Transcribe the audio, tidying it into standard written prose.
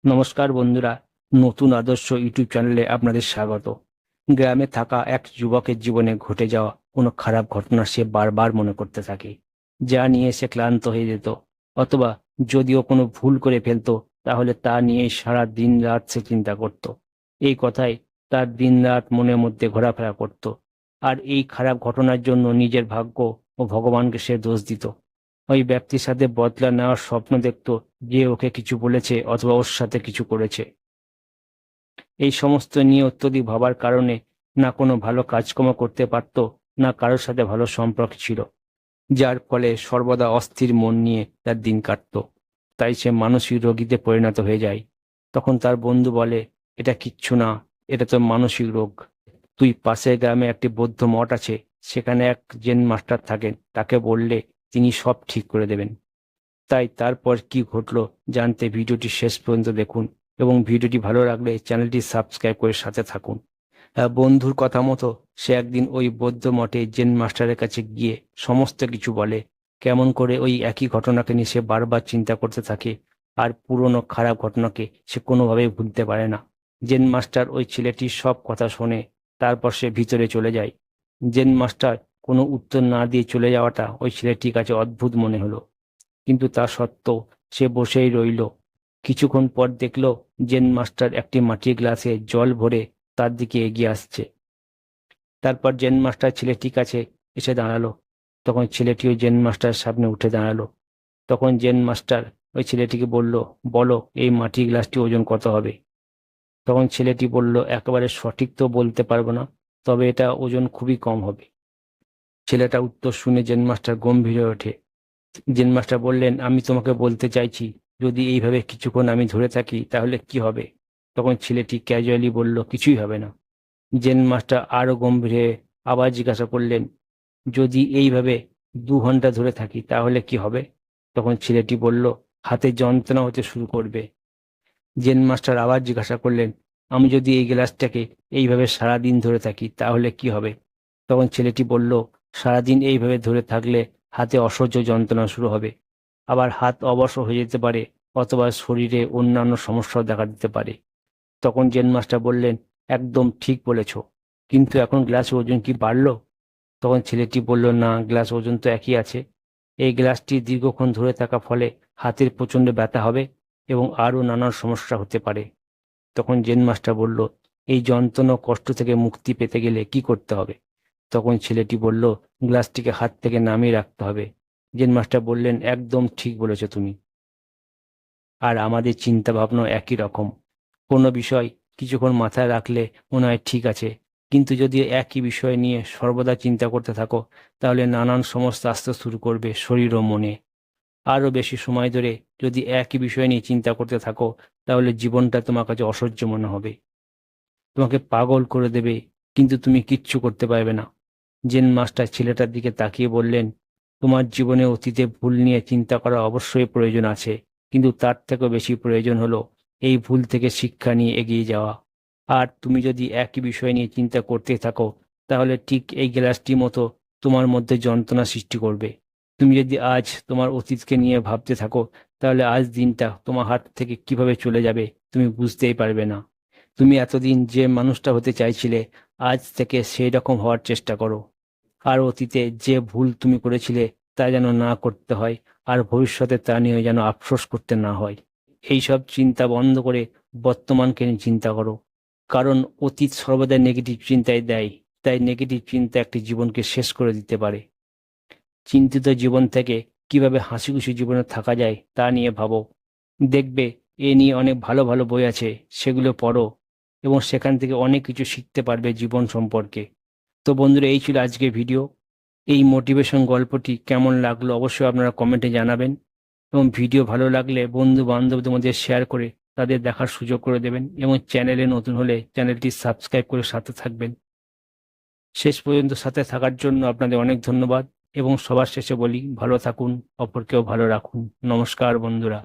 নমস্কার বন্ধুরা, নতুন আদর্শ ইউটিউব চ্যানেলে আপনাদের স্বাগত। গ্রামে থাকা এক যুবকের জীবনে ঘটে যাওয়া কোনো খারাপ ঘটনা সে বারবার মনে করতে থাকে, যা নিয়ে সে ক্লান্ত হয়ে যেত, অথবা যদিও কোনো ভুল করে ফেলতো তাহলে তা নিয়েই সারা দিন রাত সে চিন্তা করত। এই কথাই তার দিন রাত মনের মধ্যে ঘোরাফেরা করত, আর এই খারাপ ঘটনার জন্য নিজের ভাগ্য ও ভগবানকে সে দোষ দিত। ওই ব্যক্তির সাথে বদলা নেওয়ার স্বপ্ন দেখতো, যে ওকে কিছু বলেছে অথবা ওর সাথে কিছু করেছে। এই সমস্ত নিয়ে অত্যধিক ভাবার কারণে না কোনো ভালো কাজকর্ম করতে পারতো, না কারোর সাথে ভালো সম্পর্ক ছিল, যার ফলে সর্বদা অস্থির মন নিয়ে তার দিন কাটতো। তাই সে মানসিক রোগীতে পরিণত হয়ে যায়। তখন তার বন্ধু বলে, এটা কিচ্ছু না, এটা তো মানসিক রোগ। তুই পাশের গ্রামে একটি বৌদ্ধ মঠ আছে, সেখানে এক জেন মাস্টার থাকেন, তাকে বললে তিনি সব ঠিক করে দেবেন। তাই তারপর কি ঘটলো জানতে ভিডিওটি শেষ পর্যন্ত দেখুন, এবং ভিডিওটি ভালো লাগলে চ্যানেলটি সাবস্ক্রাইব করে সাথে থাকুন। বন্ধুর কথা মতো সে একদিন ওই বৌদ্ধ মঠে জেন মাস্টারের কাছে গিয়ে সমস্ত কিছু বলে। কেমন করে ওই একই ঘটনাকে নিয়ে সে বারবার চিন্তা করতে থাকে, আর পুরনো খারাপ ঘটনাকে সে কোনোভাবেই ভুলতে পারে না। জেন মাস্টার ওই ছেলেটির সব কথা শোনে, তারপর সে ভিতরে চলে যায়। জেন মাস্টার কোনো উত্তর না দিয়ে চলে যাওয়াটা ওই ছেলেটির কাছে অদ্ভুত মনে হলো, কিন্তু তা সত্ত্বেও সে বসেই রইল। কিছুক্ষণ পর দেখল জেন মাস্টার একটি মাটির গ্লাসে জল ভরে তার দিকে এগিয়ে আসছে। তারপর জেন মাস্টার ছেলেটির কাছে এসে দাঁড়ালো। তখন ছেলেটিও জেন মাস্টারের সামনে উঠে দাঁড়ালো। তখন জেন মাস্টার ওই ছেলেটিকে বলল, বলো এই মাটির গ্লাসটি ওজন কত হবে? তখন ছেলেটি বলল, একেবারে সঠিক তো বলতে পারবো না, তবে এটা ওজন খুবই কম হবে। ছেলেটা উত্তর শুনে জেন মাস্টার গম্ভীর হয়ে ওঠে। জেন মাস্টার বললেন, আমি তোমাকে বলতে চাইছি, যদি এইভাবে কিছুক্ষণ আমি ধরে থাকি তাহলে কি হবে? তখন ছেলেটি ক্যাজুয়ালি বলল, কিছুই হবে না। জেন মাস্টার আরো গম্ভীর হয়ে আবার জিজ্ঞাসা করলেন, যদি এইভাবে 2 ঘন্টা ধরে থাকি তাহলে কি হবে? তখন ছেলেটি বলল, হাতে যন্ত্রণা হতে শুরু করবে। জেন মাস্টার আবার জিজ্ঞাসা করলেন, আমি যদি এই গ্লাসটাকে এইভাবে সারাদিন ধরে থাকি তাহলে কি হবে? তখন ছেলেটি বলল, সারাদিন এইভাবে ধরে থাকলে হাতে অসহ্য যন্ত্রণা শুরু হবে, আবার হাত অবশ হয়ে যেতে পারে, অথবা শরীরে অন্যান্য সমস্যাও দেখা দিতে পারে। তখন জেন মাস্টার বললেন, একদম ঠিক বলেছ, কিন্তু এখন গ্লাসের ওজন কি বাড়লো? তখন ছেলেটি বলল, না, গ্লাস ওজন তো একই আছে। এই গ্লাসটি দীর্ঘক্ষণ ধরে থাকা ফলে হাতের প্রচণ্ড ব্যথা হবে এবং আরও নানান সমস্যা হতে পারে। তখন জেন মাস্টার বলল, এই যন্ত্রণা কষ্ট থেকে মুক্তি পেতে গেলে কি করতে হবে? তখন ছেলেটি বলল, গ্লাসটিকে হাত থেকে নামিয়ে রাখতে হবে। জেন মাস্টার বললেন, একদম ঠিক বলেছ তুমি। আর আমাদের চিন্তা ভাবনাও একই রকম। কোনো বিষয় কিছুক্ষণ মাথায় রাখলে মনে হয় ঠিক আছে, কিন্তু যদি একই বিষয় নিয়ে সর্বদা চিন্তা করতে থাকো তাহলে নানান সমস্যা আসতে শুরু করবে শরীর ও মনে। আরও বেশি সময় ধরে যদি একই বিষয় নিয়ে চিন্তা করতে থাকো তাহলে জীবনটা তোমার কাছে অসহ্য মনে হবে, তোমাকে পাগল করে দেবে, কিন্তু তুমি কিচ্ছু করতে পারবে না। জেন মাস্টার ছেলেটার দিকে তাকিয়ে বললেন, তোমার জীবনে অতীতে ভুল নিয়ে চিন্তা করা অবশ্যই প্রয়োজন আছে, কিন্তু তার থেকেও বেশি প্রয়োজন হলো এই ভুল থেকে শিক্ষা নিয়ে এগিয়ে যাওয়া। আর তুমি যদি একই বিষয় নিয়ে চিন্তা করতে থাকো তাহলে ঠিক এই গ্লাসটির মতো তোমার মধ্যে যন্ত্রণা সৃষ্টি করবে। তুমি যদি আজ তোমার অতীতকে নিয়ে ভাবতে থাকো তাহলে আজ দিনটা তোমার হাত থেকে কিভাবে চলে যাবে তুমি বুঝতেই পারবে না। তুমি এতদিন যে মানুষটা হতে চাইছিলে, আজ থেকে সেই রকম হওয়ার চেষ্টা করো। আর অতীতে যে ভুল তুমি করেছিলে তা যেন না করতে হয়, আর ভবিষ্যতে তা নিয়ে যেন আফসোস করতে না হয়। এইসব চিন্তা বন্ধ করে বর্তমানকে নিয়ে চিন্তা করো, কারণ অতীত সর্বদা নেগেটিভ চিন্তায় দেয়। তাই নেগেটিভ চিন্তা একটি জীবনকে শেষ করে দিতে পারে। চিন্তিত জীবন থেকে কিভাবে হাসিখুশি জীবনে থাকা যায় তা নিয়ে ভাবো। দেখবে এ নিয়ে অনেক ভালো ভালো বই আছে, সেগুলো পড়ো এবং সেখান থেকে অনেক কিছু শিখতে পারবে জীবন সম্পর্কে। তো বন্ধুরা, এই ছিল আজকের ভিডিও। এই মোটিভেশন গল্পটি কেমন লাগলো অবশ্যই আপনারা কমেন্টে জানাবেন, এবং ভিডিও ভালো লাগলে বন্ধু বান্ধবদের মধ্যে শেয়ার করে তাদের দেখার সুযোগ করে দেবেন, এবং চ্যানেলে নতুন হলে চ্যানেলটি সাবস্ক্রাইব করে সাথে থাকবেন। শেষ পর্যন্ত সাথে থাকার জন্য আপনাদের অনেক ধন্যবাদ, এবং সবার শেষে বলি, ভালো থাকুন, অপরকেও ভালো রাখুন। নমস্কার বন্ধুরা।